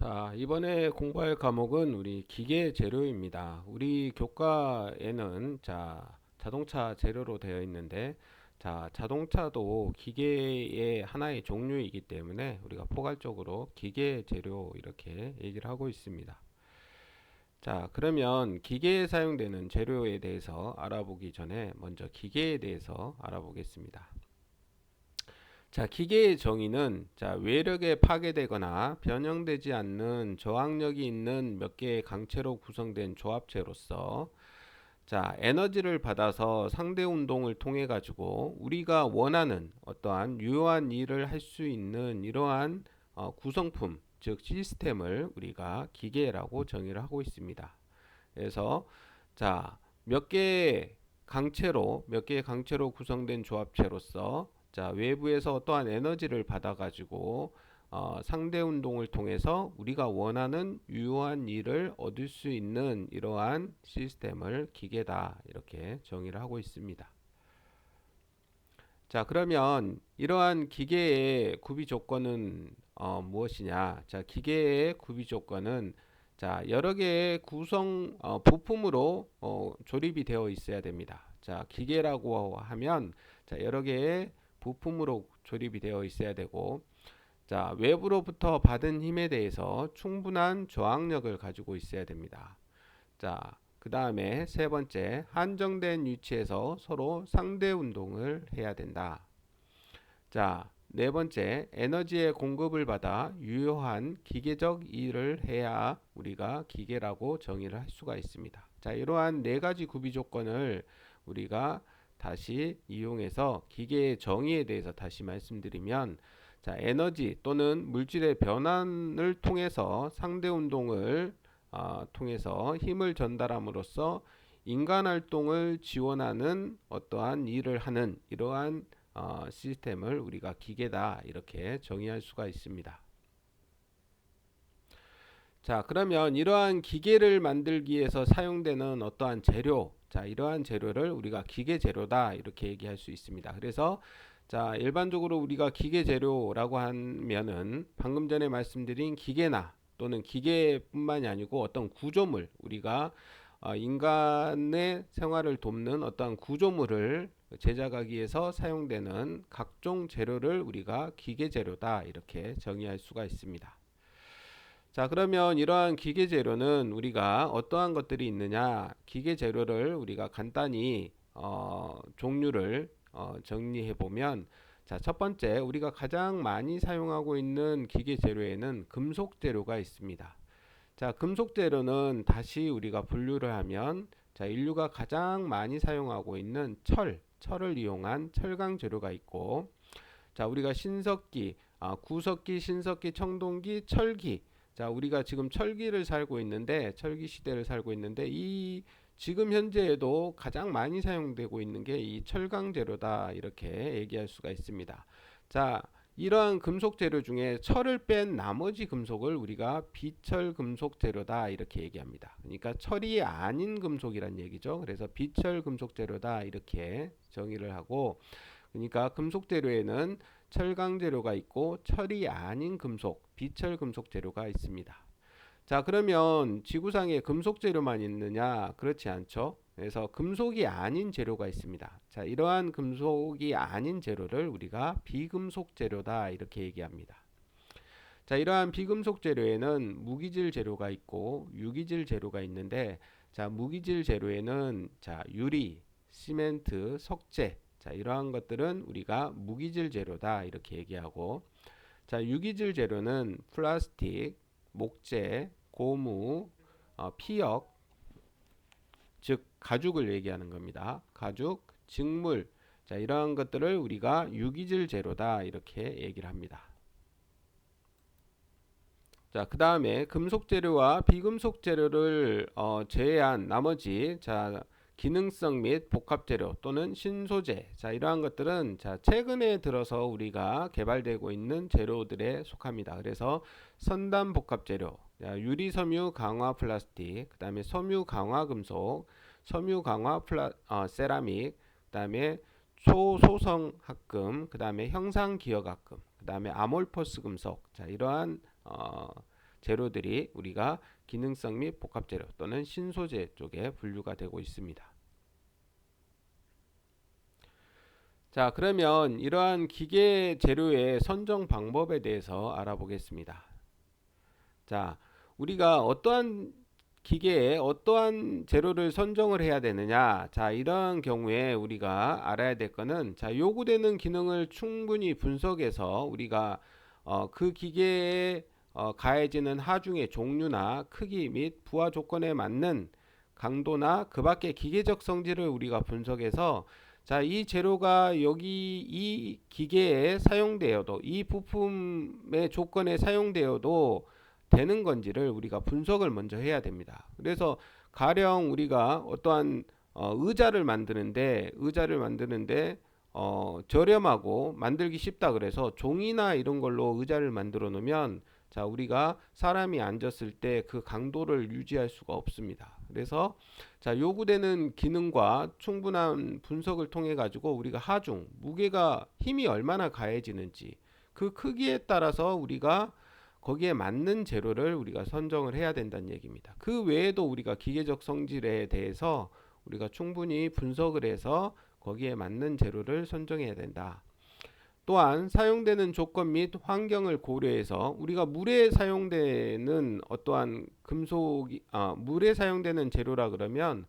자, 이번에 공부할 과목은 우리 기계 재료입니다. 우리 교과에는 자동차 재료로 되어 있는데, 자동차도 기계의 하나의 종류이기 때문에 우리가 포괄적으로 기계 재료 이렇게 얘기를 하고 있습니다. 자, 그러면 기계에 사용되는 재료에 대해서 알아보기 전에 먼저 기계에 대해서 알아보겠습니다. 자, 기계의 정의는 외력에 파괴되거나 변형되지 않는 저항력이 있는 몇 개의 강체로 구성된 조합체로서 에너지를 받아서 상대 운동을 통해 가지고 우리가 원하는 어떠한 유효한 일을 할 수 있는 이러한 구성품, 즉 시스템을 우리가 기계라고 정의를 하고 있습니다. 그래서 몇 개의 몇 개의 강체로 구성된 조합체로서 외부에서 어떠한 에너지를 받아 가지고 상대 운동을 통해서 우리가 원하는 유효한 일을 얻을 수 있는 이러한 시스템을 기계다 이렇게 정의를 하고 있습니다. 자, 그러면 이러한 기계의 구비 조건은 무엇이냐? 기계의 구비 조건은 여러 개의 구성 부품으로 조립이 되어 있어야 됩니다. 기계라고 하면 여러 개의 부품으로 조립이 되어 있어야 되고, 외부로부터 받은 힘에 대해서 충분한 저항력을 가지고 있어야 됩니다. 그 다음에 세 번째, 한정된 위치에서 서로 상대 운동을 해야 된다. 네 번째, 에너지의 공급을 받아 유효한 기계적 일을 해야 우리가 기계라고 정의를 할 수가 있습니다. 이러한 네 가지 구비 조건을 우리가 다시 이용해서 기계의 정의에 대해서 다시 말씀드리면, 에너지 또는 물질의 변환을 통해서 상대 운동을 통해서 힘을 전달함으로써 인간 활동을 지원하는 어떠한 일을 하는 이러한 시스템을 우리가 기계다 이렇게 정의할 수가 있습니다. 그러면 이러한 기계를 만들기 위해서 사용되는 어떠한 재료, 이러한 재료를 우리가 기계 재료다 이렇게 얘기할 수 있습니다. 그래서 일반적으로 우리가 기계 재료라고 하면은 방금 전에 말씀드린 기계나 또는 기계뿐만이 아니고 어떤 구조물, 우리가 인간의 생활을 돕는 어떤 구조물을 제작하기 위해서 사용되는 각종 재료를 우리가 기계 재료다 이렇게 정의할 수가 있습니다. 그러면 이러한 기계 재료는 우리가 어떠한 것들이 있느냐? 기계 재료를 우리가 간단히 종류를 정리해 보면, 첫 번째 우리가 가장 많이 사용하고 있는 기계 재료에는 금속 재료가 있습니다. 금속 재료는 다시 우리가 분류를 하면 인류가 가장 많이 사용하고 있는 철을 이용한 철강 재료가 있고, 우리가 신석기, 구석기, 신석기, 청동기, 철기. 우리가 지금 철기 시대를 살고 있는데, 이 지금 현재에도 가장 많이 사용되고 있는 게 이 철강 재료다 이렇게 얘기할 수가 있습니다. 이러한 금속 재료 중에 철을 뺀 나머지 금속을 우리가 비철 금속 재료다 이렇게 얘기합니다. 그러니까 철이 아닌 금속이란 얘기죠. 그래서 비철 금속 재료다 이렇게 정의를 하고, 그러니까 금속 재료에는 철강 재료가 있고 철이 아닌 금속, 비철 금속 재료가 있습니다. 그러면 지구상에 금속 재료만 있느냐? 그렇지 않죠. 그래서 금속이 아닌 재료가 있습니다. 이러한 금속이 아닌 재료를 우리가 비금속 재료다 이렇게 얘기합니다. 이러한 비금속 재료에는 무기질 재료가 있고 유기질 재료가 있는데, 무기질 재료에는 유리, 시멘트, 석재, 이러한 것들은 우리가 무기질 재료다 이렇게 얘기하고, 유기질 재료는 플라스틱, 목재, 고무, 피역, 즉 가죽을 얘기하는 겁니다. 가죽, 직물, 이러한 것들을 우리가 유기질 재료다 이렇게 얘기를 합니다. 그 다음에 금속 재료와 비금속 재료를 제외한 나머지 기능성 및 복합 재료 또는 신소재, 이러한 것들은 최근에 들어서 우리가 개발되고 있는 재료들에 속합니다. 그래서 선단 복합 재료, 유리 섬유 강화 플라스틱, 그 다음에 섬유 강화 금속, 섬유 강화 세라믹, 그 다음에 초소성 합금, 그 다음에 형상 기억 합금, 그 다음에 아몰퍼스 금속, 이러한 재료들이 우리가 기능성 및 복합 재료 또는 신소재 쪽에 분류가 되고 있습니다. 자, 그러면 이러한 기계 재료의 선정 방법에 대해서 알아보겠습니다. 자, 우리가 어떠한 기계에 어떠한 재료를 선정을 해야 되느냐. 자, 이런 경우에 우리가 알아야 될 거는, 자, 요구되는 기능을 충분히 분석해서 우리가 그 기계에 가해지는 하중의 종류나 크기 및 부하 조건에 맞는 강도나 그 밖의 기계적 성질을 우리가 분석해서, 자, 이 재료가 여기 이 기계에 사용되어도, 이 부품의 조건에 사용되어도 되는 건지를 우리가 분석을 먼저 해야 됩니다. 그래서 가령 우리가 어떠한 의자를 만드는데 저렴하고 만들기 쉽다 그래서 종이나 이런 걸로 의자를 만들어 놓으면, 자, 우리가 사람이 앉았을 때 그 강도를 유지할 수가 없습니다. 그래서 자, 요구되는 기능과 충분한 분석을 통해 가지고 우리가 하중, 무게가 힘이 얼마나 가해지는지 그 크기에 따라서 우리가 거기에 맞는 재료를 우리가 선정을 해야 된다는 얘기입니다. 그 외에도 우리가 기계적 성질에 대해서 우리가 충분히 분석을 해서 거기에 맞는 재료를 선정해야 된다. 또한 사용되는 조건 및 환경을 고려해서 우리가 물에 사용되는 어떠한 물에 사용되는 재료라 그러면,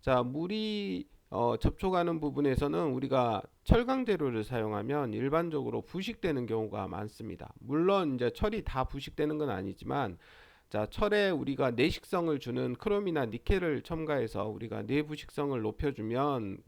자, 물이 접촉하는 부분에서는 우리가 철강 재료를 사용하면 일반적으로 부식되는 경우가 많습니다. 물론 이제 철이 다 부식되는 건 아니지만, 자, 철에 우리가 내식성을 주는 크롬이나 니켈을 첨가해서 우리가 내부식성을 높여주면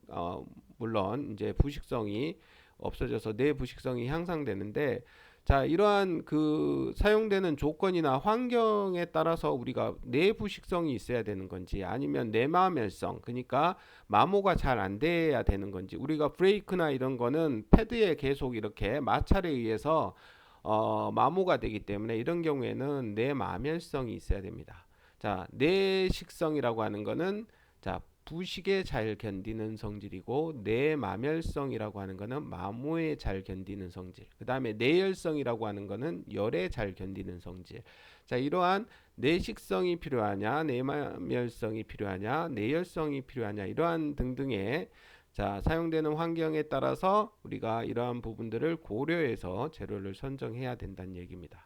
물론 이제 부식성이 없어져서 내부식성이 향상되는데, 자, 이러한 그 사용되는 조건이나 환경에 따라서 우리가 내부식성이 있어야 되는 건지 아니면 내마멸성, 그러니까 마모가 잘 안 돼야 되는 건지, 우리가 브레이크나 이런 거는 패드에 계속 이렇게 마찰에 의해서 마모가 되기 때문에 이런 경우에는 내마멸성이 있어야 됩니다. 자, 내식성이라고 하는 거는, 자, 부식에 잘 견디는 성질이고, 내마멸성이라고 하는 거는 마모에 잘 견디는 성질. 그 다음에 내열성이라고 하는 거는 열에 잘 견디는 성질. 자, 이러한 내식성이 필요하냐, 내마멸성이 필요하냐, 내열성이 필요하냐, 이러한 등등의, 자, 사용되는 환경에 따라서 우리가 이러한 부분들을 고려해서 재료를 선정해야 된다는 얘기입니다.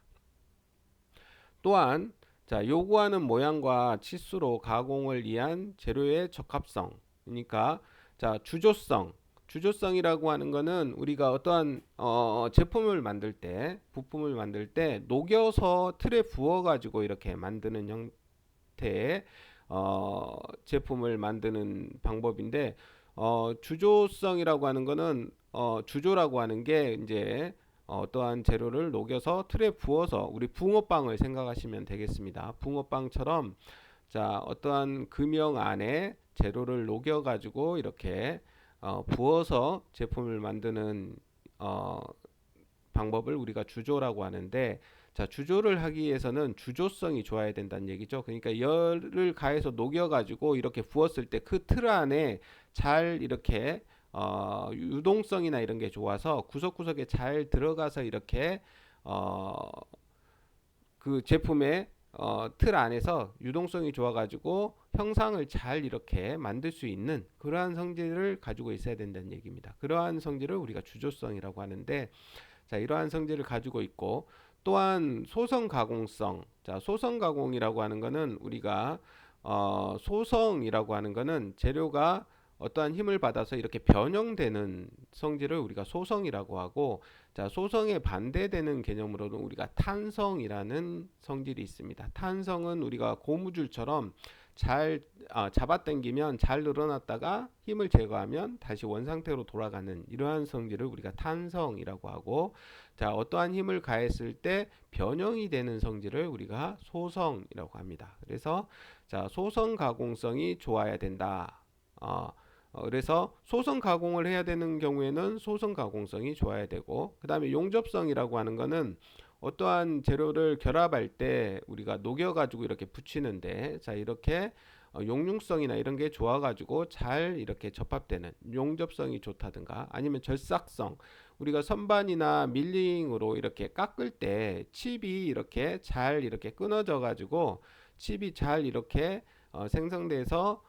또한, 자, 요구하는 모양과 치수로 가공을 위한 재료의 적합성, 그러니까 자, 주조성이라고 하는 거는 우리가 어떠한 제품을 만들 때, 부품을 만들 때 녹여서 틀에 부어 가지고 이렇게 만드는 형태의 제품을 만드는 방법인데, 주조성이라고 하는 거는 주조라고 하는 게 이제 어떠한 재료를 녹여서 틀에 부어서, 우리 붕어빵을 생각하시면 되겠습니다. 붕어빵처럼, 자, 어떠한 금형 안에 재료를 녹여 가지고 이렇게 부어서 제품을 만드는 방법을 우리가 주조라고 하는데, 자, 주조를 하기 위해서는 주조성이 좋아야 된다는 얘기죠. 그러니까 열을 가해서 녹여 가지고 이렇게 부었을 때 그 틀 안에 잘 이렇게 유동성이나 이런 게 좋아서 구석구석에 잘 들어가서 이렇게 그 제품의 틀 안에서 유동성이 좋아가지고 형상을 잘 이렇게 만들 수 있는 그러한 성질을 가지고 있어야 된다는 얘기입니다. 그러한 성질을 우리가 주조성이라고 하는데, 자, 이러한 성질을 가지고 있고, 또한 소성 가공성. 자, 소성 가공이라고 하는 거는 우리가 소성이라고 하는 거는 재료가 어떠한 힘을 받아서 이렇게 변형되는 성질을 우리가 소성이라고 하고, 자, 소성에 반대되는 개념으로는 우리가 탄성이라는 성질이 있습니다. 탄성은 우리가 고무줄처럼 잘 잡아당기면 잘 늘어났다가 힘을 제거하면 다시 원상태로 돌아가는 이러한 성질을 우리가 탄성이라고 하고, 자, 어떠한 힘을 가했을 때 변형이 되는 성질을 우리가 소성이라고 합니다. 그래서 자, 소성 가공성이 좋아야 된다. 그래서 소성 가공을 해야 되는 경우에는 소성 가공성이 좋아야 되고, 그 다음에 용접성이라고 하는 거는 어떠한 재료를 결합할 때 우리가 녹여 가지고 이렇게 붙이는데, 자, 이렇게 용융성이나 이런 게 좋아가지고 잘 이렇게 접합되는 용접성이 좋다든가 아니면 절삭성 우리가 선반이나 밀링으로 이렇게 깎을 때 칩이 이렇게 잘 이렇게 끊어져 가지고 칩이 잘 이렇게 생성돼서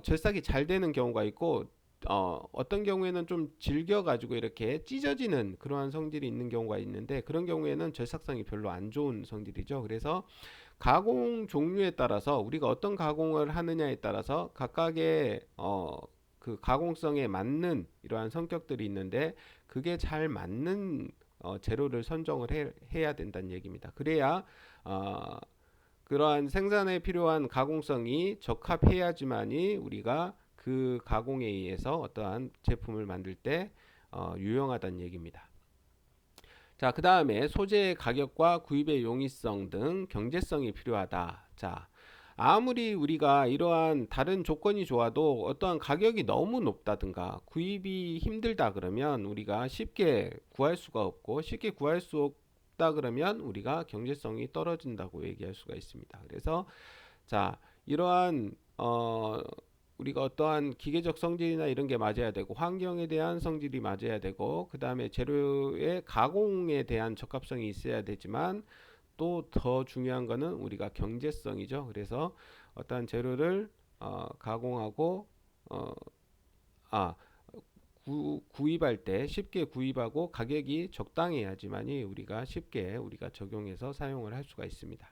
절삭이 잘 되는 경우가 있고 어떤 경우에는 좀 질겨 가지고 이렇게 찢어지는 그러한 성질이 있는 경우가 있는데 그런 경우에는 절삭성이 별로 안 좋은 성질이죠. 그래서 가공 종류에 따라서 우리가 어떤 가공을 하느냐에 따라서 각각의 그 가공성에 맞는 이러한 성격들이 있는데 그게 잘 맞는 재료를 선정을 해야 된다는 얘기입니다. 그래야 어, 그러한 생산에 필요한 가공성이 적합해야지만이 우리가 그 가공에 의해서 어떠한 제품을 만들 때 유용하다는 얘기입니다. 자, 그 다음에 소재의 가격과 구입의 용이성 등 경제성이 필요하다. 자, 아무리 우리가 이러한 다른 조건이 좋아도 어떠한 가격이 너무 높다든가 구입이 힘들다 그러면 우리가 쉽게 구할 수가 없고 쉽게 구할 수 없다 그러면 우리가 경제성이 떨어진다고 얘기할 수가 있습니다. 그래서 자, 이러한 우리가 어떠한 기계적 성질이나 이런 게 맞아야 되고 환경에 대한 성질이 맞아야 되고 그 다음에 재료의 가공에 대한 적합성이 있어야 되지만 또 더 중요한 거는 우리가 경제성이죠. 그래서 어떠한 재료를 가공하고 어, 아 구입할 때 쉽게 구입하고 가격이 적당해야지만이 우리가 쉽게 우리가 적용해서 사용을 할 수가 있습니다.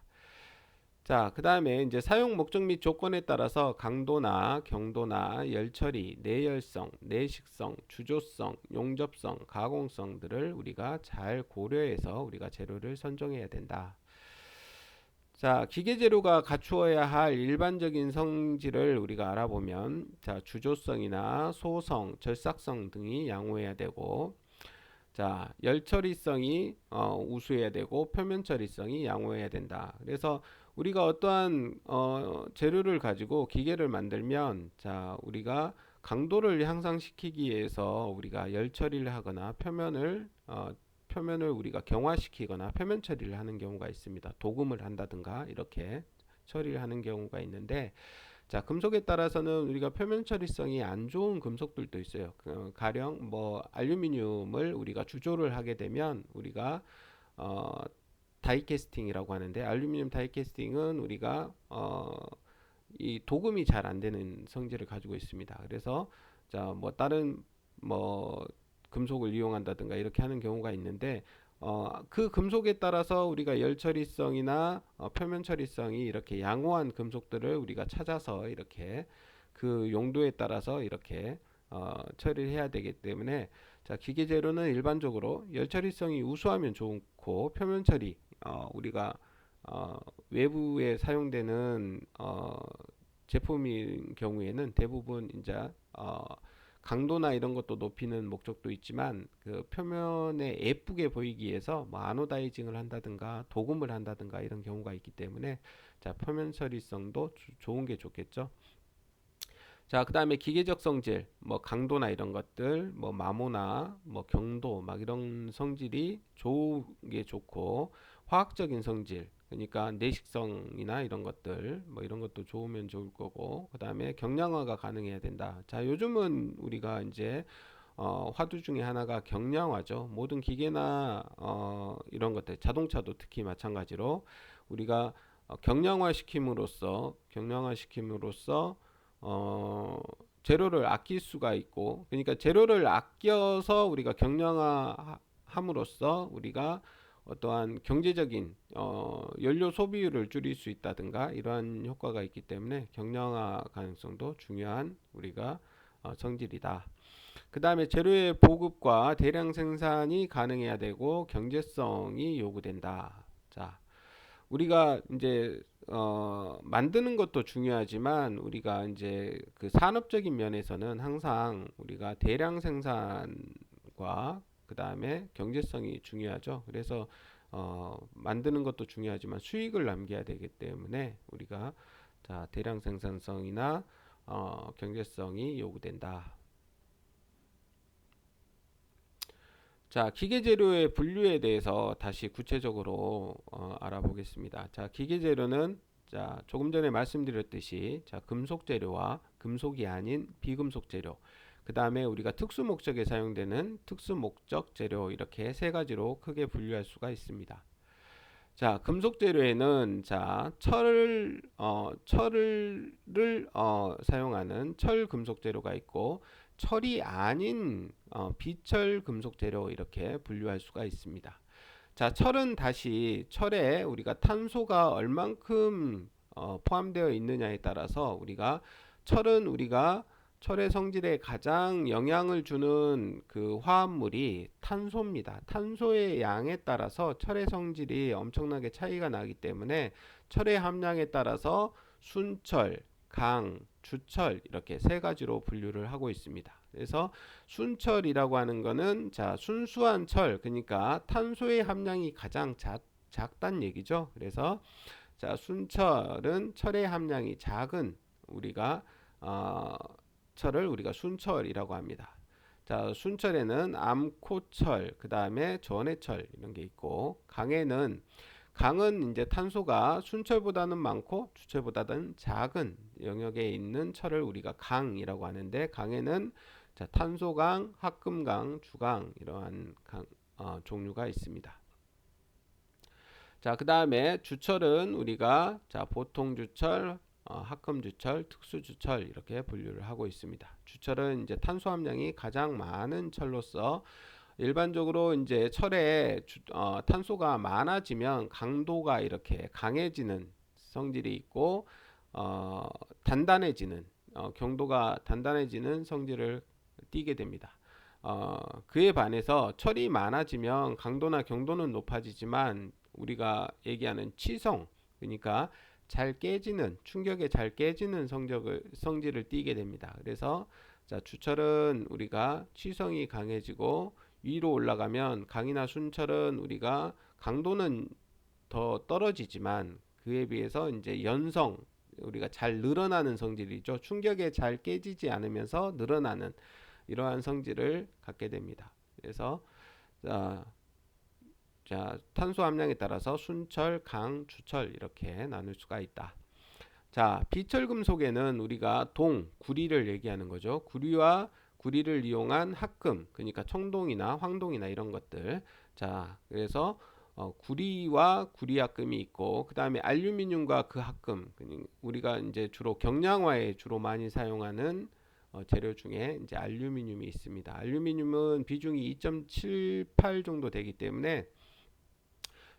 자, 그 다음에 이제 사용 목적 및 조건에 따라서 강도나 경도나 열처리, 내열성, 내식성, 주조성, 용접성, 가공성들을 우리가 잘 고려해서 우리가 재료를 선정해야 된다. 자, 기계 재료가 갖추어야 할 일반적인 성질을 우리가 알아보면 자, 주조성이나 소성, 절삭성 등이 양호해야 되고 자, 열처리성이 우수해야 되고 표면 처리성이 양호해야 된다. 그래서 우리가 어떠한 재료를 가지고 기계를 만들면 자, 우리가 강도를 향상시키기 위해서 우리가 열 처리를 하거나 표면을 우리가 경화시키거나 표면 처리를 하는 경우가 있습니다. 도금을 한다든가 이렇게 처리를 하는 경우가 있는데 자, 금속에 따라서는 우리가 표면 처리성이 안 좋은 금속들도 있어요. 가령 뭐 알루미늄을 우리가 주조를 하게 되면 우리가 어, 다이캐스팅이라고 하는데 알루미늄 다이캐스팅은 우리가 이 도금이 잘 안 되는 성질을 가지고 있습니다. 그래서 자, 뭐 다른 뭐 금속을 이용한다든가 이렇게 하는 경우가 있는데 그 금속에 따라서 우리가 열 처리성이나 표면 처리성이 이렇게 양호한 금속들을 우리가 찾아서 이렇게 그 용도에 따라서 이렇게 처리를 해야 되기 때문에 자, 기계 재료는 일반적으로 열 처리성이 우수하면 좋고 표면 처리 우리가 외부에 사용되는 제품인 경우에는 대부분 이제 강도나 이런 것도 높이는 목적도 있지만 그 표면에 예쁘게 보이기 위해서 뭐 아노다이징을 한다든가 도금을 한다든가 이런 경우가 있기 때문에 자, 표면 처리성도 좋은 게 좋겠죠. 자, 그 다음에 기계적 성질, 뭐 강도나 이런 것들, 뭐 마모나 뭐 경도 막 이런 성질이 좋은 게 좋고 화학적인 성질, 그러니까 내식성이나 이런 것들, 뭐 이런 것도 좋으면 좋을 거고, 그 다음에 경량화가 가능해야 된다. 자, 요즘은 우리가 이제 화두 중에 하나가 경량화죠. 모든 기계나 이런 것들, 자동차도 특히 마찬가지로 우리가 경량화시킴으로써 재료를 아낄 수가 있고 그러니까 재료를 아껴서 우리가 경량화함으로써 우리가 어떠한 경제적인 연료 소비율을 줄일 수 있다든가 이러한 효과가 있기 때문에 경량화 가능성도 중요한 우리가 성질이다. 그 다음에 재료의 보급과 대량 생산이 가능해야 되고 경제성이 요구된다. 자, 우리가 이제 만드는 것도 중요하지만 우리가 이제 그 산업적인 면에서는 항상 우리가 대량 생산과 그 다음에 경제성이 중요하죠. 그래서 만드는 것도 중요하지만 수익을 남겨야 되기 때문에 우리가 자, 대량 생산성이나 경제성이 요구된다. 자, 기계 재료의 분류에 대해서 다시 구체적으로 알아보겠습니다. 자, 기계 재료는 자, 조금 전에 말씀드렸듯이 자, 금속 재료와 금속이 아닌 비금속 재료, 그 다음에 우리가 특수 목적에 사용되는 특수 목적 재료, 이렇게 세 가지로 크게 분류할 수가 있습니다. 자, 금속 재료에는 자, 철을 사용하는 철 금속 재료가 있고, 철이 아닌 비철 금속 재료, 이렇게 분류할 수가 있습니다. 자, 철은 다시 철에 우리가 탄소가 얼만큼 포함되어 있느냐에 따라서 우리가 철의 성질에 가장 영향을 주는 그 화합물이 탄소입니다. 탄소의 양에 따라서 철의 성질이 엄청나게 차이가 나기 때문에 철의 함량에 따라서 순철, 강, 주철, 이렇게 세 가지로 분류를 하고 있습니다. 그래서 순철이라고 하는 거는 자, 순수한 철, 그러니까 탄소의 함량이 가장 작단 얘기죠. 그래서 자, 순철은 철의 함량이 작은 우리가 철을 우리가 순철이라고 합니다. 자, 순철에는 암코철, 그 다음에 전해철, 이런 게 있고, 강은 이제 탄소가 순철보다는 많고 주철보다는 작은 영역에 있는 철을 우리가 강이라고 하는데, 강에는 자, 탄소강, 합금강, 주강, 이러한 종류가 있습니다. 자, 그 다음에 주철은 우리가 자, 보통 주철, 합금 주철, 특수 주철, 이렇게 분류를 하고 있습니다. 주철은 이제 탄소 함량이 가장 많은 철로서 일반적으로 이제 철에 탄소가 많아지면 강도가 이렇게 강해지는 성질이 있고, 단단해지는 경도가 단단해지는 성질을 띠게 됩니다. 그에 반해서 철이 많아지면 강도나 경도는 높아지지만 우리가 얘기하는 치성, 그러니까 잘 깨지는, 충격에 잘 깨지는 성질을 띠게 됩니다. 그래서 자, 주철은 우리가 치성이 강해지고, 위로 올라가면 강이나 순철은 우리가 강도는 더 떨어지지만 그에 비해서 이제 연성, 우리가 잘 늘어나는 성질이죠. 충격에 잘 깨지지 않으면서 늘어나는 이러한 성질을 갖게 됩니다. 그래서 자, 탄소 함량에 따라서 순철, 강, 주철, 이렇게 나눌 수가 있다. 자, 비철 금속에는 우리가 구리를 얘기하는 거죠. 구리를 이용한 합금, 그러니까 청동이나 황동이나 이런 것들. 자, 그래서 구리와 구리합금이 있고, 그 다음에 알루미늄과 그 합금, 우리가 이제 주로 경량화에 주로 많이 사용하는 재료 중에 이제 알루미늄이 있습니다. 알루미늄은 비중이 2.78 정도 되기 때문에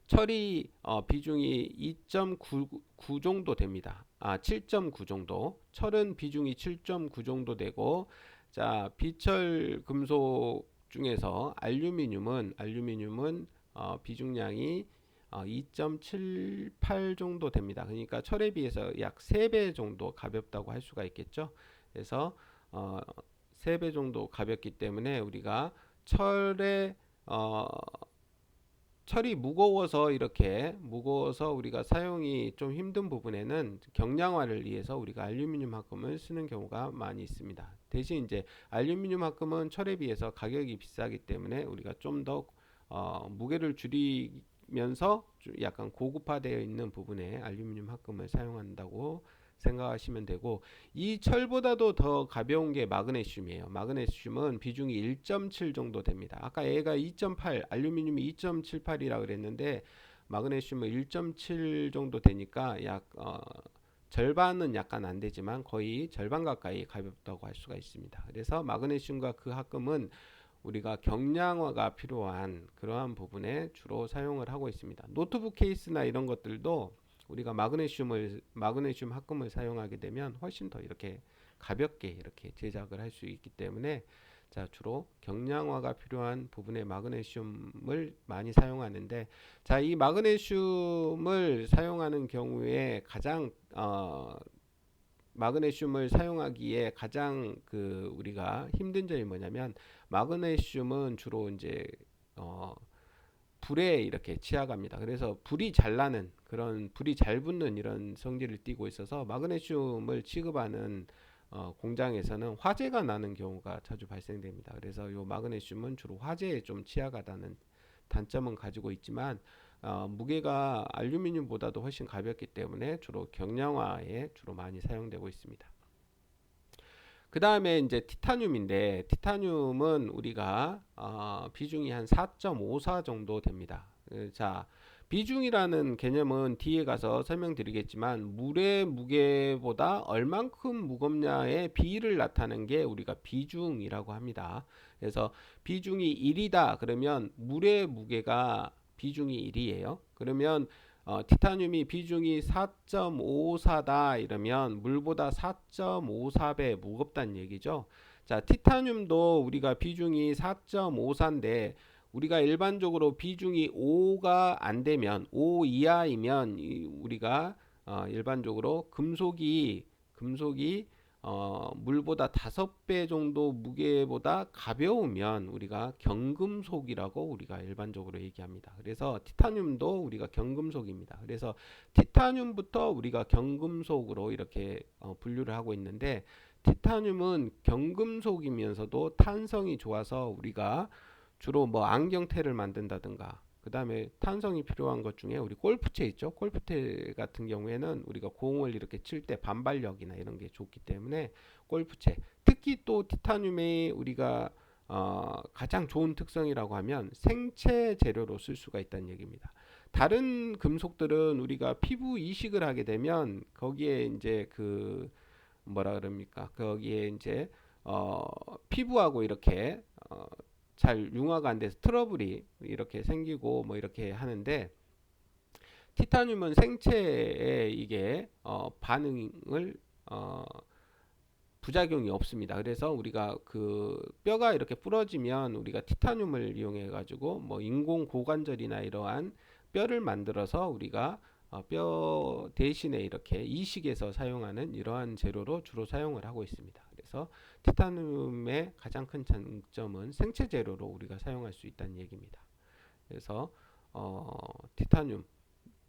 철이 비중이 2.9 정도 됩니다. 7.9 정도. 철은 비중이 7.9 정도 되고, 자, 비철 금속 중에서 알루미늄은 비중량이 2.78 정도 됩니다. 그러니까 철에 비해서 약 3배 정도 가볍다고 할 수가 있겠죠. 그래서 3배 정도 가볍기 때문에 우리가 철이 무거워서 우리가 사용이 좀 힘든 부분에는 경량화를 위해서 우리가 알루미늄 합금을 쓰는 경우가 많이 있습니다. 대신 이제 알루미늄 합금은 철에 비해서 가격이 비싸기 때문에 우리가 좀 더 무게를 줄이면서 약간 고급화되어 있는 부분에 알루미늄 합금을 사용한다고 생각하시면 되고, 이 철보다도 더 가벼운 게 마그네슘이에요. 마그네슘은 비중이 1.7 정도 됩니다. 아까 얘가 2.8, 알루미늄이 2.78이라 그랬는데 마그네슘은 1.7 정도 되니까 약 절반은 약간 안 되지만 거의 절반 가까이 가볍다고 할 수가 있습니다. 그래서 마그네슘과 그 합금은 우리가 경량화가 필요한 그러한 부분에 주로 사용을 하고 있습니다. 노트북 케이스나 이런 것들도 우리가 마그네슘 합금을 사용하게 되면 훨씬 더 이렇게 가볍게 이렇게 제작을 할 수 있기 때문에 자, 주로 경량화가 필요한 부분에 마그네슘을 많이 사용하는데, 자, 이 마그네슘을 사용하는 경우에 마그네슘을 사용하기에 가장 우리가 힘든 점이 뭐냐면, 마그네슘은 주로 이제 불에 이렇게 취약합니다. 그래서 불이 잘 붙는 이런 성질을 띠고 있어서 마그네슘을 취급하는 공장에서는 화재가 나는 경우가 자주 발생됩니다. 그래서 이 마그네슘은 주로 화재에 좀 취약하다는 단점은 가지고 있지만, 무게가 알루미늄보다도 훨씬 가볍기 때문에 주로 경량화에 주로 많이 사용되고 있습니다. 그 다음에 이제 티타늄인데, 티타늄은 우리가 비중이 한 4.54 정도 됩니다. 자, 비중이라는 개념은 뒤에 가서 설명드리겠지만, 물의 무게보다 얼만큼 무겁냐의 비율을 나타내는 게 우리가 비중이라고 합니다. 그래서 비중이 1이다 그러면 물의 무게가 비중이 1이에요. 그러면 티타늄이 비중이 4.54다 이러면 물보다 4.54배 무겁다는 얘기죠. 자, 티타늄도 우리가 비중이 4.54인데 우리가 일반적으로 비중이 5가 안 되면 5 이하이면 우리가 일반적으로 금속이 물보다 5배 정도 무게보다 가벼우면 우리가 경금속이라고 우리가 일반적으로 얘기합니다. 그래서 티타늄도 우리가 경금속입니다. 그래서 티타늄부터 우리가 경금속으로 이렇게 분류를 하고 있는데, 티타늄은 경금속이면서도 탄성이 좋아서 우리가 주로 뭐 안경테를 만든다든가, 그 다음에 탄성이 필요한 것 중에 우리 골프채 있죠. 골프채 같은 경우에는 우리가 공을 이렇게 칠 때 반발력이나 이런 게 좋기 때문에 골프채, 특히 또 티타늄의 우리가 가장 좋은 특성이라고 하면 생체 재료로 쓸 수가 있다는 얘기입니다. 다른 금속들은 우리가 피부 이식을 하게 되면 거기에 이제 그 뭐라 그럽니까? 거기에 이제 피부하고 이렇게 잘 융화가 안 돼서 트러블이 이렇게 생기고 뭐 이렇게 하는데, 티타늄은 생체에 이게 반응을 부작용이 없습니다. 그래서 우리가 그 뼈가 이렇게 부러지면 우리가 티타늄을 이용해 가지고 뭐 인공 고관절이나 이러한 뼈를 만들어서 우리가 뼈 대신에 이렇게 이식해서 사용하는 이러한 재료로 주로 사용을 하고 있습니다. 그래서 티타늄의 가장 큰 장점은 생체 재료로 우리가 사용할 수 있다는 얘기입니다. 그래서 티타늄,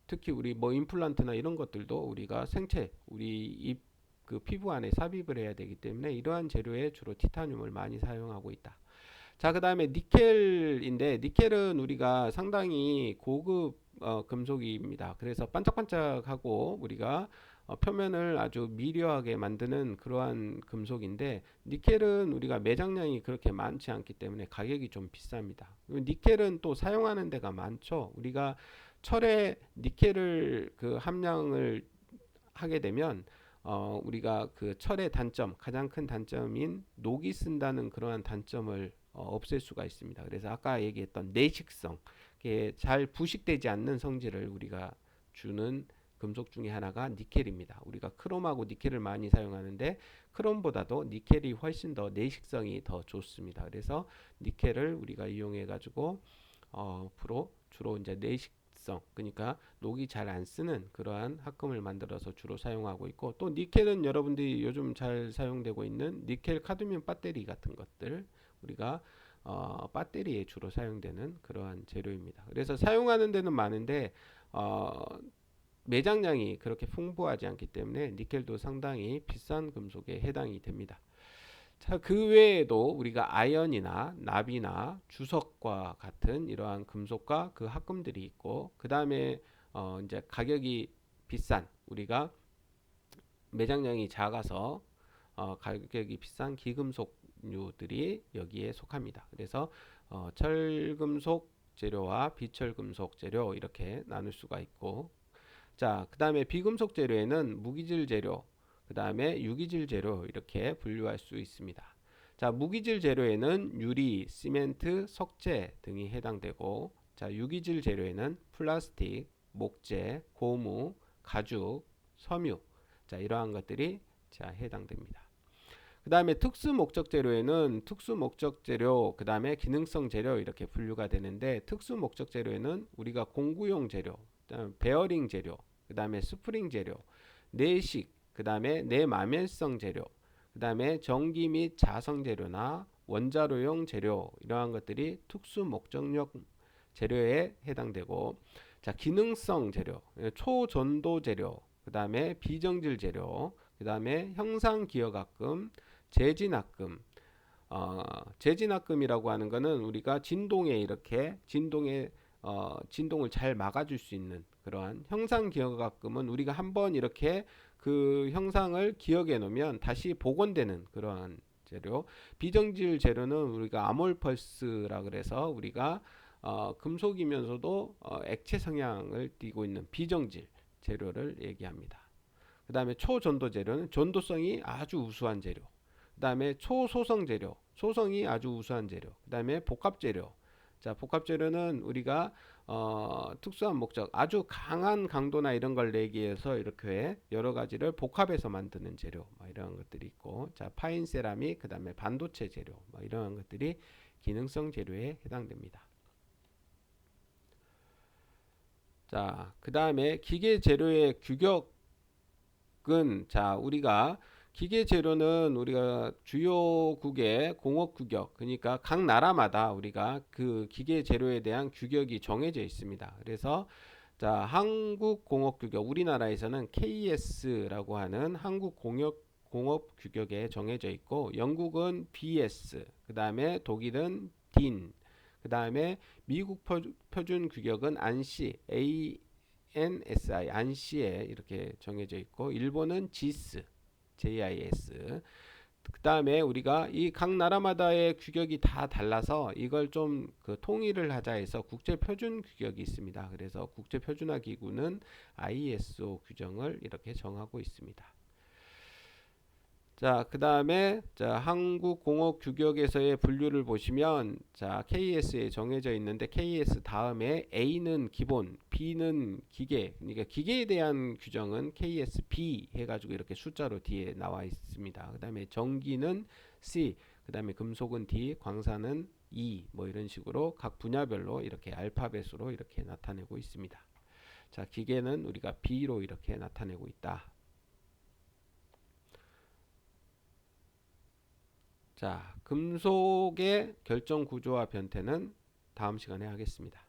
특히 우리 뭐 임플란트나 이런 것들도 우리가 생체, 우리 입 그 피부 안에 삽입을 해야 되기 때문에 이러한 재료에 주로 티타늄을 많이 사용하고 있다. 자, 그 다음에 니켈인데, 니켈은 우리가 상당히 고급 금속입니다. 그래서 반짝반짝하고 우리가 표면을 아주 미려하게 만드는 그러한 금속인데, 니켈은 우리가 매장량이 그렇게 많지 않기 때문에 가격이 좀 비쌉니다. 니켈은 또 사용하는 데가 많죠. 우리가 철에 니켈을 그 함량을 하게 되면 우리가 그 철의 단점, 가장 큰 단점인 녹이 쓴다는 그러한 단점을 없앨 수가 있습니다. 그래서 아까 얘기했던 내식성, 잘 부식되지 않는 성질을 우리가 주는 금속 중에 하나가 니켈입니다. 우리가 크롬하고 니켈을 많이 사용하는데 크롬보다도 니켈이 훨씬 더 내식성이 더 좋습니다. 그래서 니켈을 우리가 이용해 가지고 주로 이제 내식성, 그러니까 녹이 잘 안 쓰는 그러한 합금을 만들어서 주로 사용하고 있고, 또 니켈은 여러분들이 요즘 잘 사용되고 있는 니켈 카드뮴 배터리 같은 것들, 우리가 배터리에 주로 사용되는 그러한 재료입니다. 그래서 사용하는 데는 많은데 매장량이 그렇게 풍부하지 않기 때문에 니켈도 상당히 비싼 금속에 해당이 됩니다. 자, 그 외에도 우리가 아연이나 납이나 주석과 같은 이러한 금속과 그 합금들이 있고, 그 다음에 이제 가격이 비싼, 우리가 매장량이 작아서 가격이 비싼 기금속류들이 여기에 속합니다. 그래서 철금속 재료와 비철금속 재료 이렇게 나눌 수가 있고, 자, 그 다음에 비금속 재료에는 무기질 재료, 그 다음에 유기질 재료 이렇게 분류할 수 있습니다. 자, 무기질 재료에는 유리, 시멘트, 석재 등이 해당되고, 자, 유기질 재료에는 플라스틱, 목재, 고무, 가죽, 섬유, 자, 이러한 것들이 자 해당됩니다. 그 다음에 특수 목적 재료에는 특수 목적 재료, 그 다음에 기능성 재료 이렇게 분류가 되는데, 특수 목적 재료에는 우리가 공구용 재료, 베어링 재료, 그 다음에 스프링 재료, 내식, 그 다음에 내마멸성 재료, 그 다음에 전기 및 자성 재료나 원자로용 재료, 이러한 것들이 특수 목적용 재료에 해당되고, 자, 기능성 재료, 초전도 재료, 그 다음에 비정질 재료, 그 다음에 형상 기억합금, 재진합금. 재진합금이라고 하는 거는 우리가 진동에 진동을 잘 막아줄 수 있는 그러한 형상 기억학금은 우리가 한번 이렇게 그 형상을 기억해 놓으면 다시 복원되는 그러한 재료. 비정질 재료는 우리가 아몰펄스라 그래서 우리가 금속이면서도 액체 성향을 띠고 있는 비정질 재료를 얘기합니다. 그 다음에 초전도 재료는 전도성이 아주 우수한 재료. 그 다음에 초소성 재료, 소성이 아주 우수한 재료. 그 다음에 복합 재료. 자, 복합 재료는 우리가 특수한 목적, 아주 강한 강도나 이런 걸 내기 위해서 이렇게 여러 가지를 복합해서 만드는 재료, 뭐 이런 것들이 있고, 자, 파인 세라믹, 그 다음에 반도체 재료, 뭐 이런 것들이 기능성 재료에 해당됩니다. 자, 그 다음에 기계 재료의 규격은, 자, 우리가 기계 재료는 우리가 주요국의 공업규격, 그러니까 각 나라마다 우리가 그 기계 재료에 대한 규격이 정해져 있습니다. 그래서 자, 한국 공업규격, 우리나라에서는 KS라고 하는 한국 공업 규격에 정해져 있고, 영국은 BS, 그 다음에 독일은 DIN, 그 다음에 미국 표준 규격은 ANSI, ANSI, 안시에 이렇게 정해져 있고, 일본은 JIS, JIS. 그 다음에 우리가 이 각 나라마다의 규격이 다 달라서 이걸 좀 그 통일을 하자 해서 국제 표준 규격이 있습니다. 그래서 국제 표준화 기구는 ISO 규정을 이렇게 정하고 있습니다. 자, 그 다음에 자, 한국 공업 규격에서의 분류를 보시면 자, KS에 정해져 있는데 KS 다음에 A는 기본, B는 기계. 그러니까 기계에 대한 규정은 KSB 해가지고 이렇게 숫자로 뒤에 나와 있습니다. 그 다음에 전기는 C, 그 다음에 금속은 D, 광산은 E, 뭐 이런 식으로 각 분야별로 이렇게 알파벳으로 이렇게 나타내고 있습니다. 자, 기계는 우리가 B로 이렇게 나타내고 있다. 자, 금속의 결정 구조와 변태는 다음 시간에 하겠습니다.